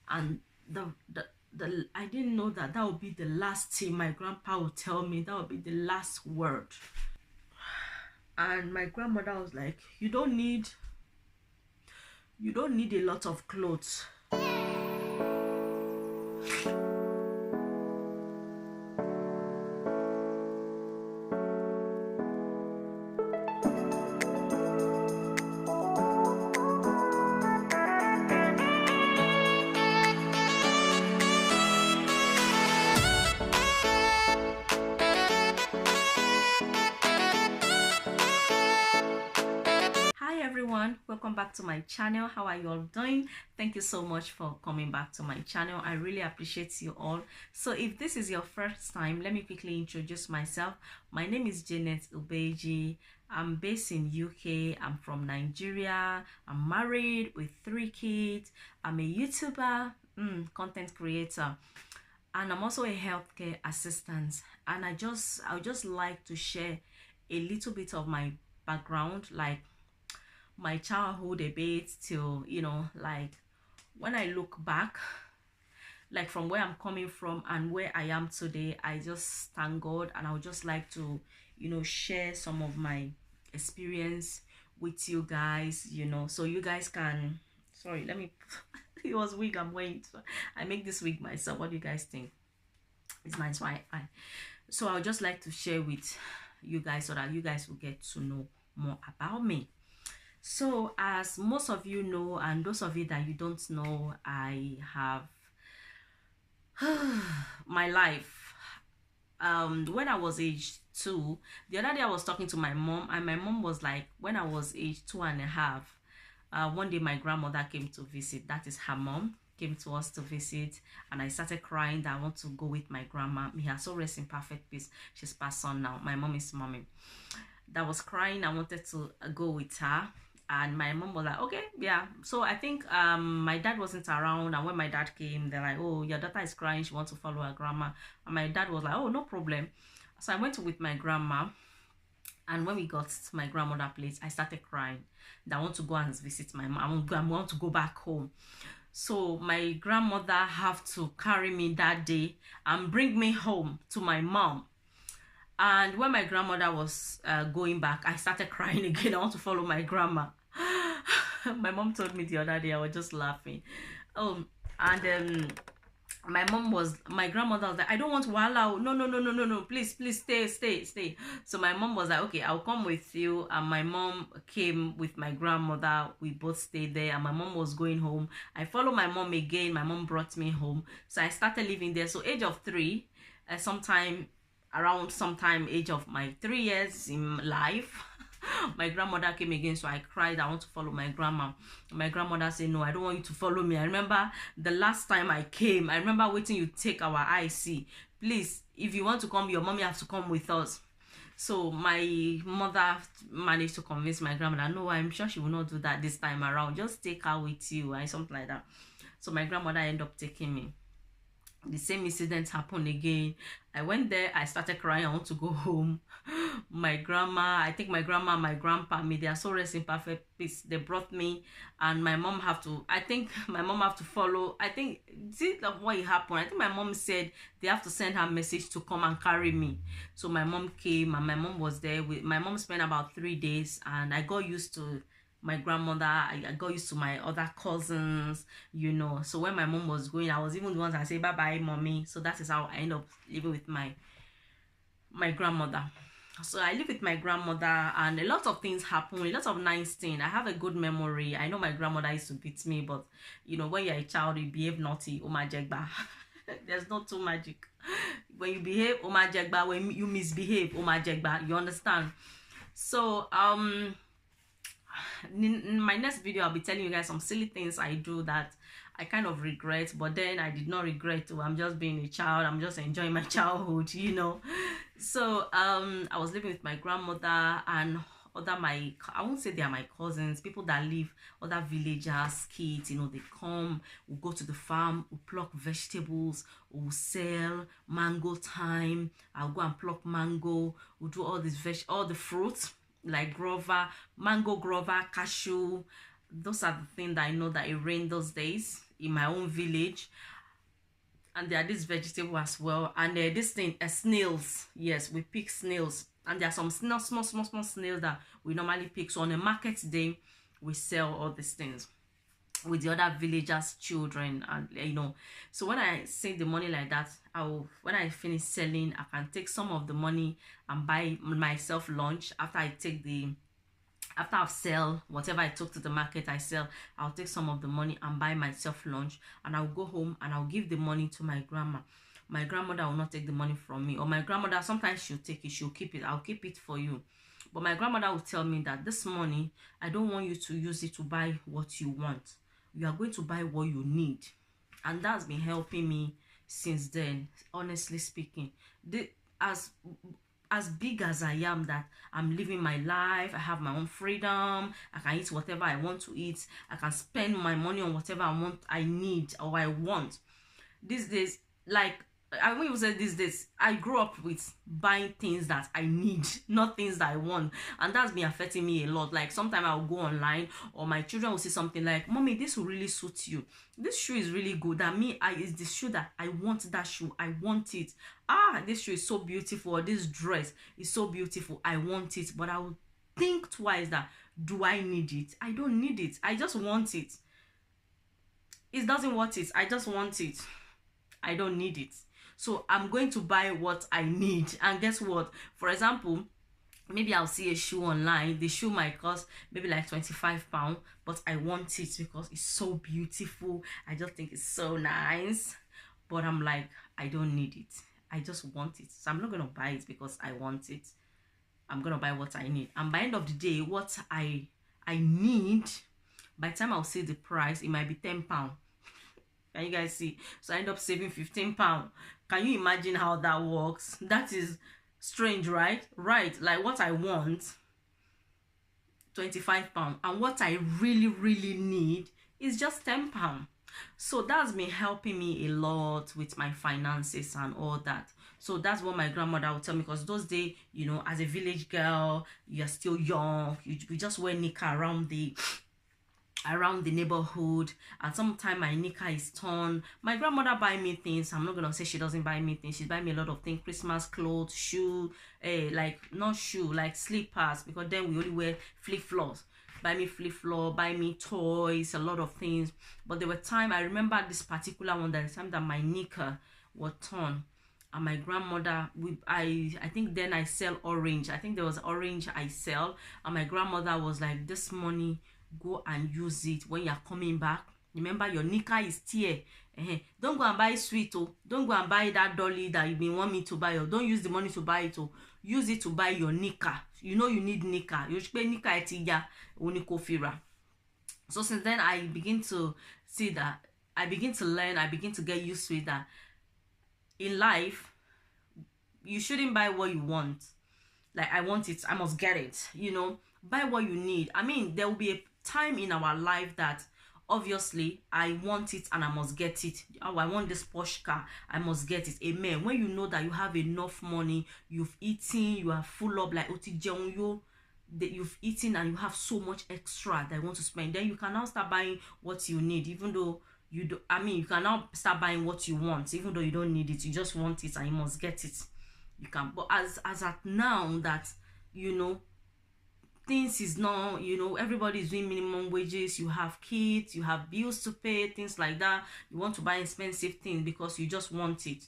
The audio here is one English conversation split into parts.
And the I didn't know that that would be the last thing my grandpa would tell me. That would be the last word. And my grandmother was like, you don't need a lot of clothes. Everyone, welcome back to my channel. How are you all doing? Thank you so much for coming back to my channel. I really appreciate you all. So if this is your first time, let me quickly introduce myself. My name is Janet Ubeji. I'm based in UK. I'm from Nigeria. I'm married with 3 kids. I'm a YouTuber, content creator, and I'm also a healthcare assistant. And I would just like to share a little bit of my background, like my childhood a bit, till, you know, like when I look back, like from where I'm coming from and where I am today, I just thank God. And I would just like to, you know, share some of my experience with you guys, you know, so you guys can, sorry, let me it was wig I'm wearing. I make this wig myself. What do you guys think? It's nice. Fine. So I would just like to share with you guys so that you guys will get to know more about me. So as most of you know, and those of you that you don't know, I have my life. When I was age 2, the other day I was talking to my mom, and my mom was like, when I was age 2.5, one day my grandmother came to visit. That is her mom came to us to visit, and I started crying that I want to go with my grandma. May her soul rest in perfect peace. She's passed on now. My mom is mommy. That was crying. I wanted to go with her. And my mom was like, okay, yeah. So I think my dad wasn't around, and when my dad came, they're like, oh, your daughter is crying, she wants to follow her grandma. And my dad was like, oh, no problem. So I went with my grandma, and when we got to my grandmother's place, I started crying that I want to go and visit my mom. I want to go back home. So my grandmother have to carry me that day and bring me home to my mom. And when my grandmother was going back, I started crying again. I want to follow my grandma. My mom told me the other day, I was just laughing. My grandmother was like, I don't want to wallow. No, please stay. So my mom was like, okay, I'll come with you. And my mom came with my grandmother. We both stayed there, and my mom was going home. I followed my mom again. My mom brought me home. So I started living there. So age of 3, sometime age of my 3 years in life, my grandmother came again. So I cried, I want to follow my grandma. My grandmother said, no, I don't want you to follow me. I remember the last time I came, I remember waiting you take our IC. Please, if you want to come, your mommy has to come with us. So my mother managed to convince my grandmother, no, I'm sure she will not do that this time around, just take her with you, and something like that. So my grandmother ended up taking me. The same incident happened again. I went there, I started crying, I want to go home. My grandma, I think my grandma and my grandpa, may their soul rest in perfect peace, they brought me, and my mom have to, I think my mom have to follow. I think, see what happened, I think my mom said they have to send her message to come and carry me. So my mom came, and my mom was there. My mom spent about 3 days, and I got used to my grandmother. I got used to my other cousins, you know. So when my mom was going, I was even the ones that say bye bye mommy. So that is how I end up living with my grandmother. So I live with my grandmother, and a lot of things happen, a lot of nice things. I have a good memory. I know my grandmother used to beat me, but you know, when you're a child, you behave naughty, omajegba. There's not too magic. When you behave, omajegba. When you misbehave, omajegba. You understand? So in my next video, I'll be telling you guys some silly things I do that I kind of regret, but then I did not regret too. I'm just being a child. I'm just enjoying my childhood, you know. So I was living with my grandmother and I won't say they are my cousins, people that live, other villagers, kids, you know, they come, we'll go to the farm, we'll pluck vegetables, we'll sell, mango time, I'll go and pluck mango, we'll do all all the fruits, like guava, mango, guava, cashew. Those are the things that I know that it rained those days. in my own village, and there are this vegetable as well, and this thing, snails. Yes, we pick snails, and there are some small snails that we normally pick. So on a market day, we sell all these things with the other villagers' children, and so when I save the money like that, when I finish selling, I can take some of the money and buy myself lunch. After I've sell whatever I took to the market, I sell, I'll take some of the money and buy myself lunch, and I'll go home and I'll give the money to my grandma. My grandmother will not take the money from me, or my grandmother, sometimes she'll take it, she'll keep it. I'll keep it for you. But my grandmother will tell me that this money, I don't want you to use it to buy what you want. You are going to buy what you need. And that's been helping me since then, honestly speaking. As big as I am, that I'm living my life, I have my own freedom, I can eat whatever I want to eat, I can spend my money on whatever I need or I want. These days, like I won't even say these days, I grew up with buying things that I need, not things that I want, and that's been affecting me a lot. Like sometimes I'll go online, or my children will say something like, "Mommy, this will really suit you. This shoe is really good." And me, it's the shoe that I want. That shoe, I want it. This shoe is so beautiful. Or this dress is so beautiful. I want it. But I will think twice that, do I need it? I don't need it. I just want it. It doesn't want it. I just want it. I don't need it. So I'm going to buy what I need. And guess what? For example, maybe I'll see a shoe online. The shoe might cost maybe like £25, but I want it because it's so beautiful. I just think it's so nice. But I'm like, I don't need it. I just want it. So I'm not going to buy it because I want it. I'm going to buy what I need. And by the end of the day, what I need, by the time I'll see the price, it might be £10. Can you guys see? So I end up saving £15. Can you imagine how that works? That is strange, right? Right. Like what I want, £25, and what I really need is just £10. So that's been helping me a lot with my finances and all that. So that's what my grandmother would tell me, because those days, as a village girl, you're still young, you just wear nika around the neighborhood, and sometimes my nika is torn. My grandmother buy me things. I'm not gonna say she doesn't buy me things. She buy me a lot of things: Christmas clothes, shoe, like not shoe, like slippers, because then we only wear flip-flops. Buy me flip-flop, buy me toys, a lot of things. But there were times, I remember this particular one, that time that my nika was torn, and my grandmother, I think then I sell orange. I think there was orange I sell, and my grandmother was like, "This money, go and use it when you're coming back. Remember, your nika is tear. Don't go and buy sweet. Don't go and buy that dolly that you been want me to buy. Or don't use the money to buy it. Use it to buy your nika. You know you need nika. You should pay nika etiya unikofira." So since then, I begin to see that, I begin to learn, I begin to get used to it, that in life, you shouldn't buy what you want. Like, I want it, I must get it. Buy what you need. I mean, there will be a time in our life that obviously I want it and I must get it. Oh, I want this Porsche car, I must get it. Amen. When you know that you have enough money, you've eaten, you are full up, like that you've eaten, and you have so much extra that you want to spend, then you can now start buying what you need, even though you do. I mean, you can now start buying what you want, even though you don't need it. You just want it and you must get it. You can. But as at now that things is not, everybody is doing minimum wages, you have kids, you have bills to pay, things like that. You want to buy expensive things because you just want it,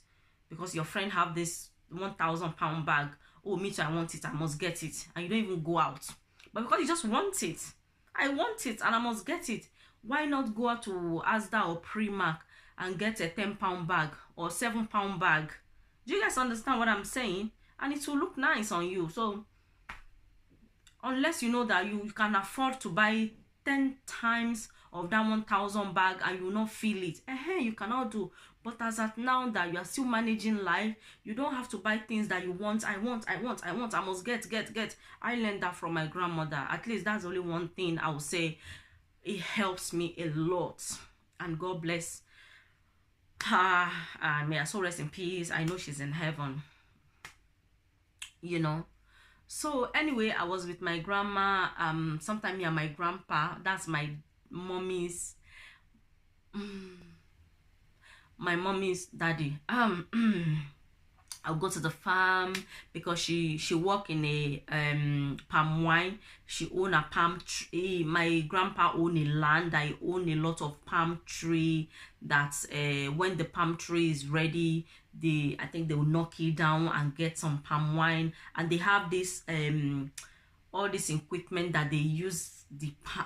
because your friend have this £1,000 bag. Oh, me too, I want it, I must get it. And you don't even go out, but because you just want it. I want it and I must get it. Why not go out to Asda or Primark and get a £10 bag or £7 bag? Do you guys understand what I'm saying? And it will look nice on you. So unless you know that you can afford to buy 10 times of that 1,000 bag and you will not feel it, you cannot do. But as at now that you are still managing life, you don't have to buy things that you want. I must get. I learned that from my grandmother. At least that's only one thing I would say. It helps me a lot. And God bless her. And may her soul rest in peace. I know she's in heaven. So anyway, I was with my grandma, sometime me and my grandpa, that's my mommy's my mommy's daddy. I'll go to the farm because she work in a palm wine. She own a palm tree. My grandpa own a land. I own a lot of palm tree. That's when the palm tree is ready, I think they will knock it down and get some palm wine. And they have this all this equipment that they use.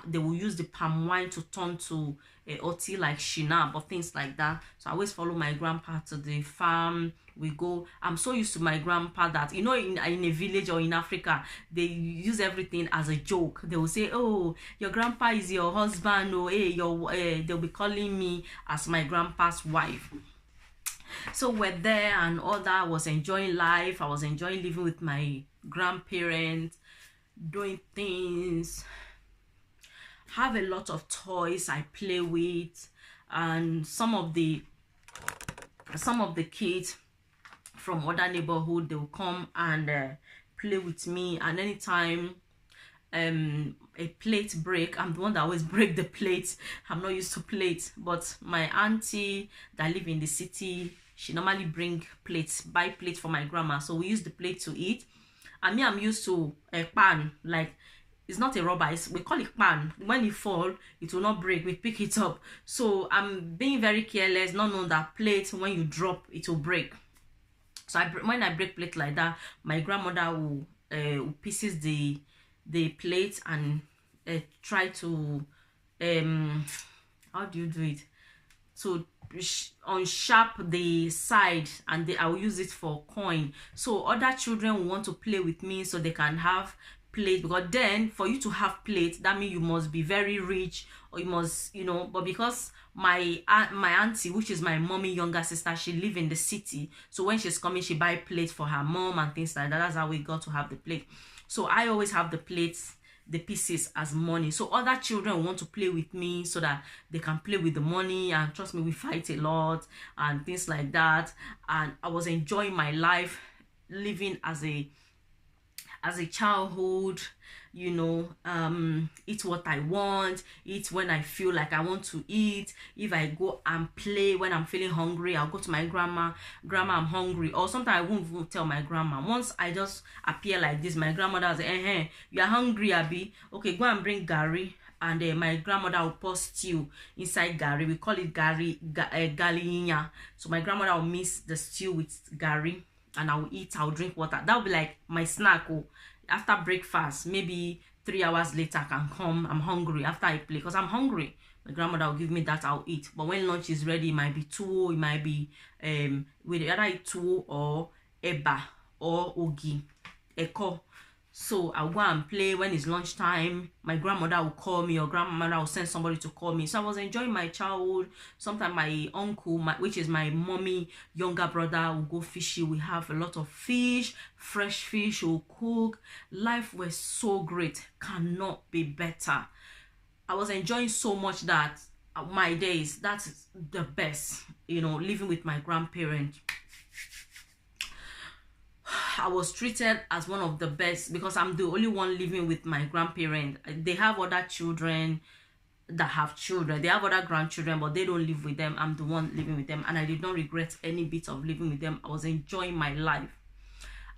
They will use the palm wine to turn to tea like shinap or things like that. So I always follow my grandpa to the farm. We go. I'm so used to my grandpa that, you know, in a village or in Africa, they use everything as a joke. They will say, oh, your grandpa is your husband, or hey, they'll be calling me as my grandpa's wife. So we're there and all that. I was enjoying life. I was enjoying living with my grandparents, doing things, have a lot of toys I play with, and some of the kids from other neighborhood, they will come and play with me. And anytime a plate break, I'm the one that always break the plate. I'm not used to plates, but my auntie that live in the city, she normally bring plates, buy plates for my grandma, so we use the plate to eat. And me, I'm used to a pan, like, it's not a rubber, we call it pan. When it fall, it will not break, we pick it up. So I'm being very careless, not knowing that plate, when you drop, it will break. So when I break plate like that, my grandmother will pieces the plate and try to how do you do it, to unsharp the side, and I will use it for coin. So other children will want to play with me so they can have plate, because then for you to have plate, that means you must be very rich, or you must, you know. But because my auntie, which is my mommy younger sister, she live in the city, so when she's coming, she buy plate for her mom and things like that. That's how we got to have the plate. So I always have the plates, the pieces, as money. So other children want to play with me so that they can play with the money, and trust me, we fight a lot and things like that. And I was enjoying my life, living as a childhood, you know. Eat what I want, eat when I feel like I want to eat. If I go and play when I'm feeling hungry, I'll go to my grandma, I'm hungry. Or sometimes I won't even tell my grandma. Once I just appear like this, my grandmother will say, you are hungry, Abby? Okay, go and bring gari. And my grandmother will pour stew inside gari. We call it galinya. So my grandmother will mix the stew with gari, and I'll eat, I'll drink water. That will be like my snack. After breakfast, maybe 3 hours later, I can come. I'm hungry after I play, because I'm hungry. My grandmother will give me that, I'll eat. But when lunch is ready, it might be tuwo, it might be with either eat tuwo or eba or ogi, eko. So I'll go and play. When it's lunchtime, my grandmother will call me, or grandmother will send somebody to call me. So I was enjoying my childhood. Sometimes my uncle, which is my mommy younger brother, will go fishing. We have a lot of fish, fresh fish, we'll cook. Life was so great, cannot be better. I was enjoying so much that my days, that's the best, you know, living with my grandparents. I was treated as one of the best, because I'm the only one living with my grandparents. They have other children that have children. They have other grandchildren, but they don't live with them. I'm the one living with them, and I did not regret any bit of living with them. I was enjoying my life.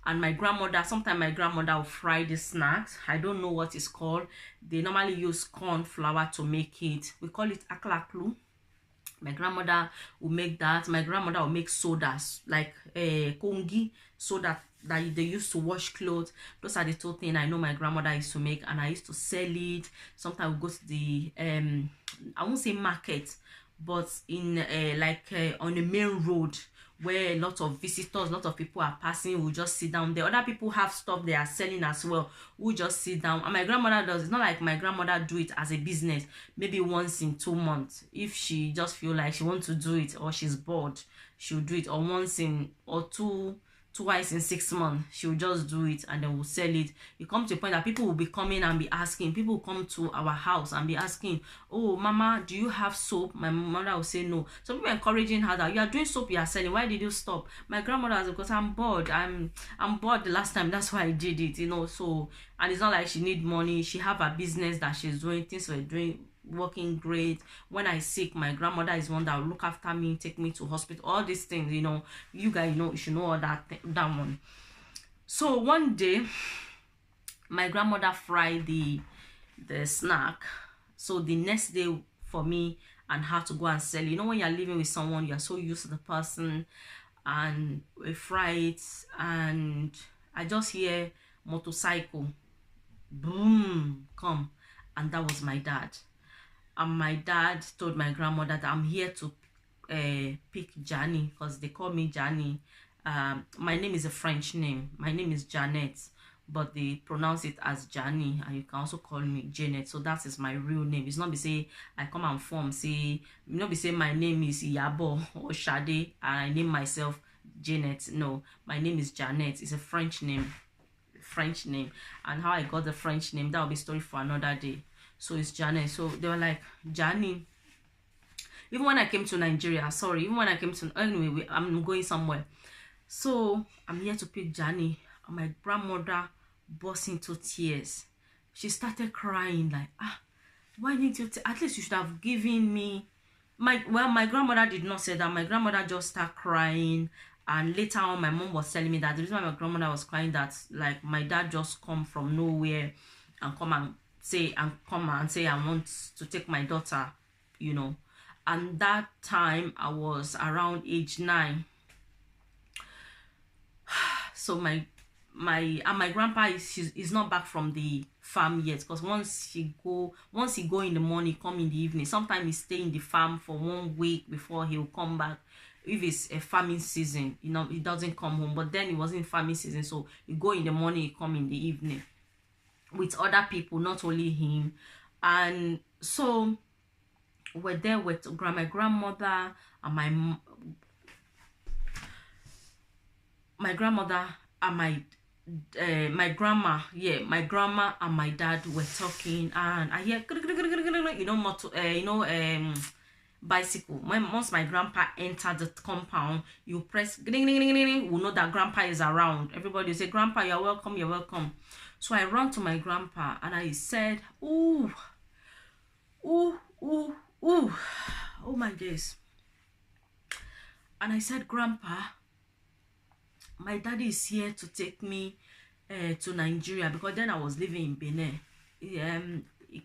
And my grandmother, sometimes my grandmother will fry the snacks. I don't know what it's called. They normally use corn flour to make it. We call it aklaklu. My grandmother will make that. My grandmother will make sodas, like kongi soda that they used to wash clothes. Those are the two things I know my grandmother used to make, and I used to sell it. Sometimes we go to the I won't say market, but in on a main road where a lot of visitors, a lot of people are passing. We'll just sit down there. Other people have stuff they are selling as well. We'll just sit down. And my grandmother does. It's not like my grandmother do it as a business, maybe once in 2 months. If she just feel like she wants to do it, or she's bored, she'll do it. Or once in, or twice in 6 months, she will just do it, and then we'll sell it. It comes to a point that people will be coming and be asking. People will come to our house and be asking, oh, Mama, do you have soap? My mother will say no. So people encouraging her that you are doing soap, you are selling. Why did you stop? My grandmother said, because I'm bored. I'm bored the last time. That's why I did it, you know. So, and it's not like she need money. She have a business that she's doing, things we're doing. working great. When I sick, my grandmother is one that will look after me, take me to hospital, all these things, you know. You guys know, you should know all that one. So one day my grandmother fried the snack. So the next day for me and her to go and sell, you know, when you're living with someone, you're so used to the person, and we fry it, and I just hear motorcycle boom come, and that was my dad. And my dad told my grandmother that I'm here to pick Jani, because they call me Jani. My name is a French name. My name is Janet, but they pronounce it as Jani, and you can also call me Janet. So that is my real name. It's not be say I come and form, say, not be say my name is Yabo or Shade and I name myself Janet. No, my name is Janet. It's a French name. And how I got the French name, that will be story for another day. So it's Janet. So they were like, Jani. Even when I came to Nigeria, anyway, I'm going somewhere. So I'm here to pick Jani, and my grandmother burst into tears. She started crying like, why didn't you at least you should have given me my grandmother did not say that. My grandmother just started crying. And later on, my mom was telling me that the reason why my grandmother was crying, that like my dad just come from nowhere and come and say I want to take my daughter, you know. And that time I was around age 9. So my grandpa is not back from the farm yet, because once he go in the morning, come in the evening. Sometimes he stay in the farm for 1 week before he will come back. If it's a farming season, you know, he doesn't come home. But then it wasn't farming season, so you go in the morning, you come in the evening with other people, not only him. And so we're there with my grandmother and my grandmother and my grandma, my grandma and my dad were talking, and I hear bicycle. Once my grandpa entered the compound, you press we know that grandpa is around. Everybody say, grandpa, you're welcome, you're welcome. So I ran to my grandpa and I said, ooh, oh my days. And I said, grandpa, my daddy is here to take me to Nigeria, because then I was living in Benin. He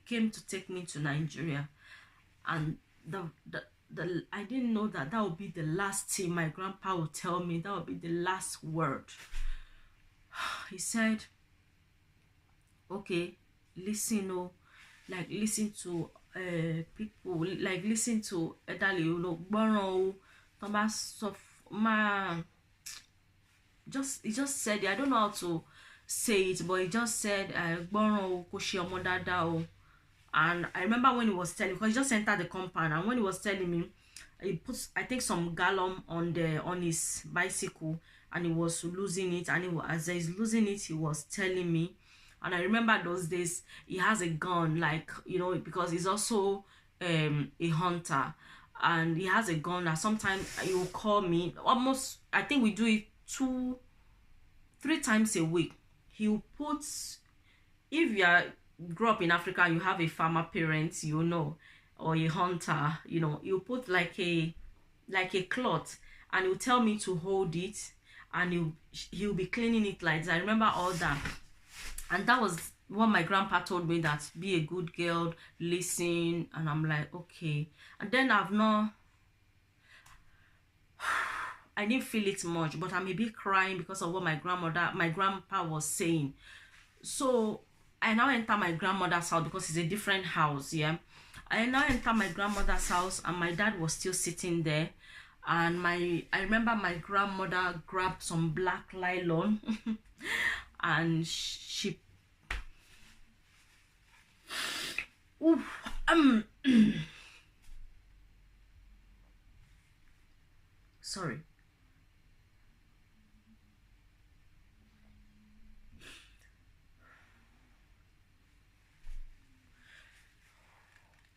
came to take me to Nigeria, and I didn't know that would be the last thing my grandpa would tell me. That would be the last word. He said, okay, listen, like listen to people, like listen to elderly, you know, he just said it. I don't know how to say it, but he just said and I remember when he was telling, because he just entered the compound, and when he was telling me, he put, I think, some gallon on his bicycle, and he was losing it, and as he's losing it, he was telling me. And I remember those days he has a gun, like, you know, because he's also a hunter, and he has a gun that sometimes he will call me, almost, I think we do it 2-3 times a week. He will put, if you are grew up in Africa, you have a farmer parent, you know, or a hunter, you know, you put like a cloth, and he'll tell me to hold it, and he'll be cleaning it like that. I remember all that. And that was what my grandpa told me, that be a good girl, listen. And I'm like, okay. And then I didn't feel it much, but I may be crying because of what my grandpa was saying. So I now enter my grandmother's house, because it's a different house, yeah. I now enter my grandmother's house, and my dad was still sitting there. And I remember my grandmother grabbed some black nylon and she sorry.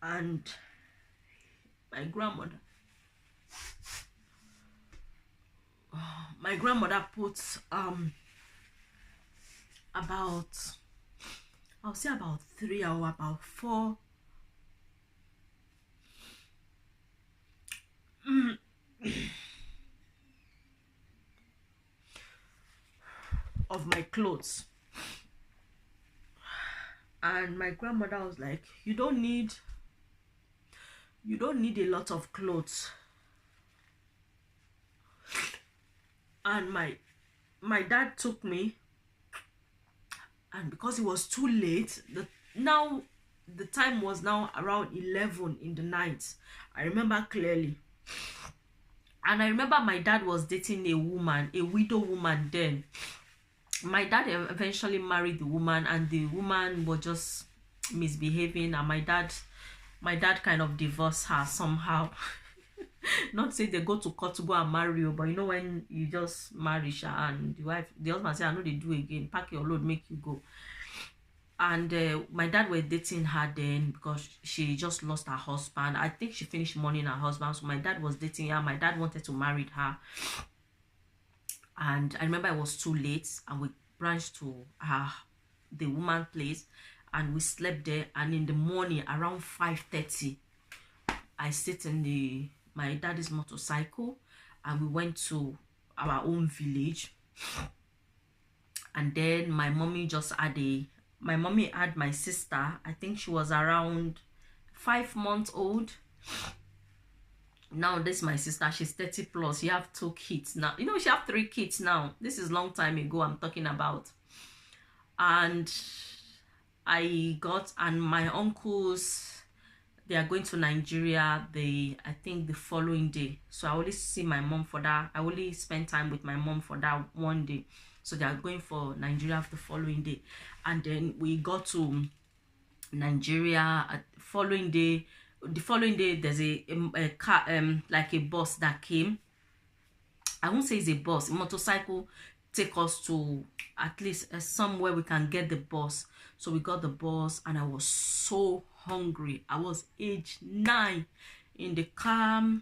And my grandmother puts about, I'll say about 3 or about 4 of my clothes. And my grandmother was like, you don't need a lot of clothes. And my dad took me, and because it was too late, the time was now around 11 in the night. I remember clearly. And I remember my dad was dating a widow woman then. My dad eventually married the woman, and the woman was just misbehaving, and my dad kind of divorced her somehow. Not say they go to court to go and marry you, but you know when you just marry her and the husband say, I know they do again, pack your load, make you go. And my dad were dating her then because she just lost her husband. I think she finished mourning her husband, so my dad was dating her. My dad wanted to marry her, and I remember it was too late, and we branched to the woman place, and we slept there. And in the morning around 5:30, I sit in my daddy's motorcycle, and we went to our own village. And then my mommy had my sister. I think she was around 5 months old. Now this my sister, she's 30 plus. She have 2 kids now. You know, she have 3 kids now. This is long time ago I'm talking about. And and my uncles, they are going to Nigeria, I think the following day. So I only see my mom for that. I only spend time with my mom for that one day. So they are going for Nigeria the following day. And then we got to Nigeria the following day. There's a car, like a bus that came. I won't say it's a bus, a motorcycle, take us to at least somewhere we can get the bus. So we got the bus, and I was so hungry. I was age 9 in the car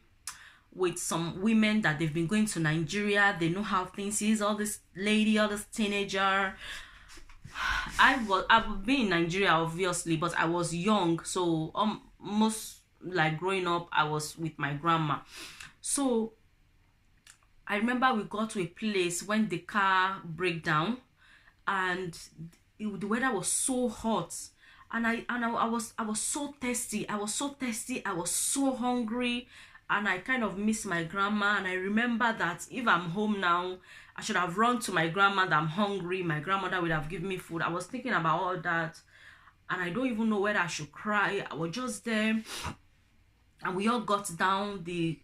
with some women that they've been going to Nigeria. They know how things is. All this teenager. I've been in Nigeria obviously, but I was young, so most like growing up I was with my grandma. So I remember we got to a place when the car break down, and the weather was so hot, and I was so thirsty. I was so hungry, and I kind of miss my grandma. And I remember that if I'm home now, I should have run to my grandma that I'm hungry. My grandmother would have given me food. I was thinking about all that, and I don't even know whether I should cry. I was just there, and we all got down. The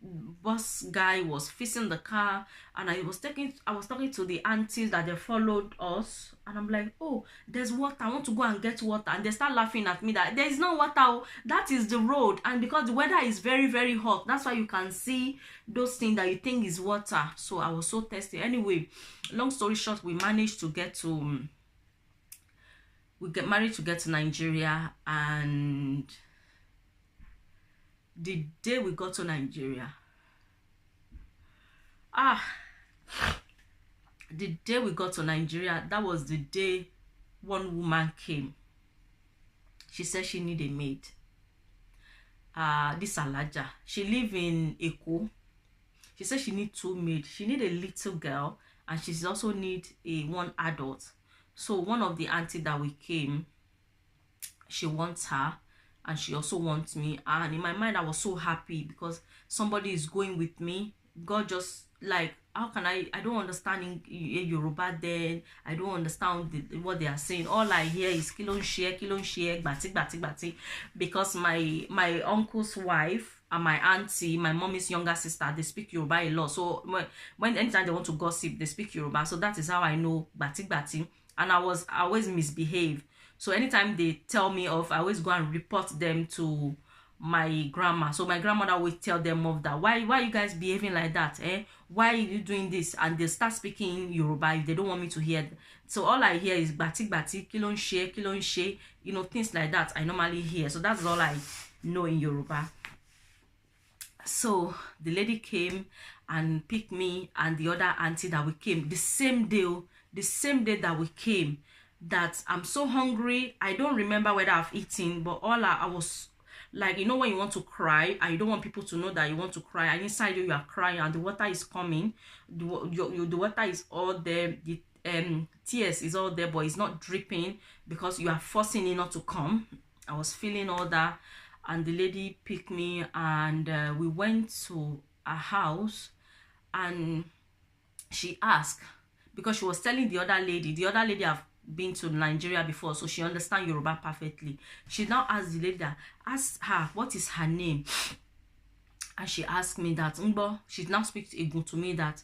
bus guy was fixing the car, and I was talking to the aunties that they followed us, and I'm like, oh, there's water, I want to go and get water. And they start laughing at me that there is no water, that is the road. And because the weather is very, very hot, that's why you can see those things that you think is water. So I was so thirsty. Anyway, long story short, we managed to get to Nigeria. And the day we got to Nigeria, that was the day one woman came. She said she need a maid. This Alaja, she live in Eko. She said she need 2 maids. She need a little girl, and she also need one adult. So one of the auntie that we came, she wants her, and she also wants me. And in my mind I was so happy because somebody is going with me. God just like, how can I don't understand in Yoruba then. I don't understand what they are saying. All I hear is kilon share, batik, because my uncle's wife and my auntie, my mommy's younger sister, they speak Yoruba a lot. So when anytime they want to gossip, they speak Yoruba. So that is how I know batik. And I always misbehave. So anytime they tell me off, I always go and report them to my grandma. So my grandmother will tell them off that why you guys behaving like that, why are you doing this? And they start speaking Yoruba if they don't want me to hear. So all I hear is batik, kilon share, you know, things like that I normally hear. So that's all I know in Yoruba. So the lady came and picked me and the other auntie that we came the same day that we came. That I'm so hungry. I don't remember whether I've eaten, but Like, you know, when you want to cry and you don't want people to know that you want to cry, and inside you are crying and the water is coming, the water is all there, the tears is all there, but it's not dripping because you are forcing it not to come. I was feeling all that, and the lady picked me, and we went to a house, and she asked, because she was telling the other lady have been to Nigeria before, so she understands Yoruba perfectly. She now asked the lady that, asked her what is her name, and she asked me that, Ngbo, she now speaks Egun to me that,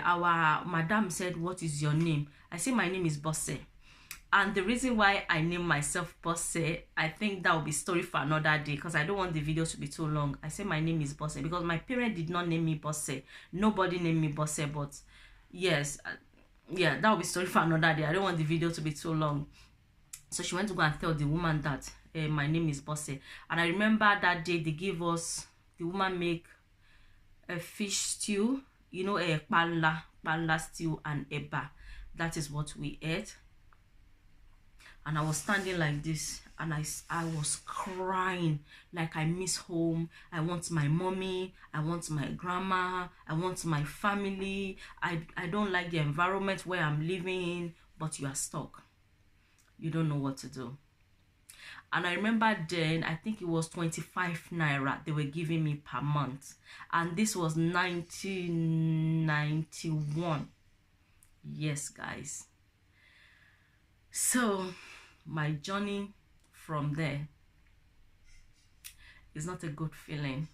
our madam said, what is your name? I say my name is Bosse. And the reason why I name myself Bosse, I think that will be story for another day, because I don't want the video to be too long. I say my name is Bosse because my parents did not name me Bosse. Nobody named me Bosse, but yes, yeah, that will be story for another day. I don't want the video to be too long. So she went to go and tell the woman that my name is Bosse. And I remember that day they gave us, the woman make a fish stew, you know, a pala stew and eba. That is what we ate. And I was standing like this, and I was crying, like I miss home. I want my mommy, I want my grandma, I want my family. I don't like the environment where I'm living, but you are stuck. You don't know what to do. And I remember then, I think it was 25 naira they were giving me per month, and this was 1991. Yes, guys. So my journey from there is not a good feeling.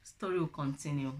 Story will continue.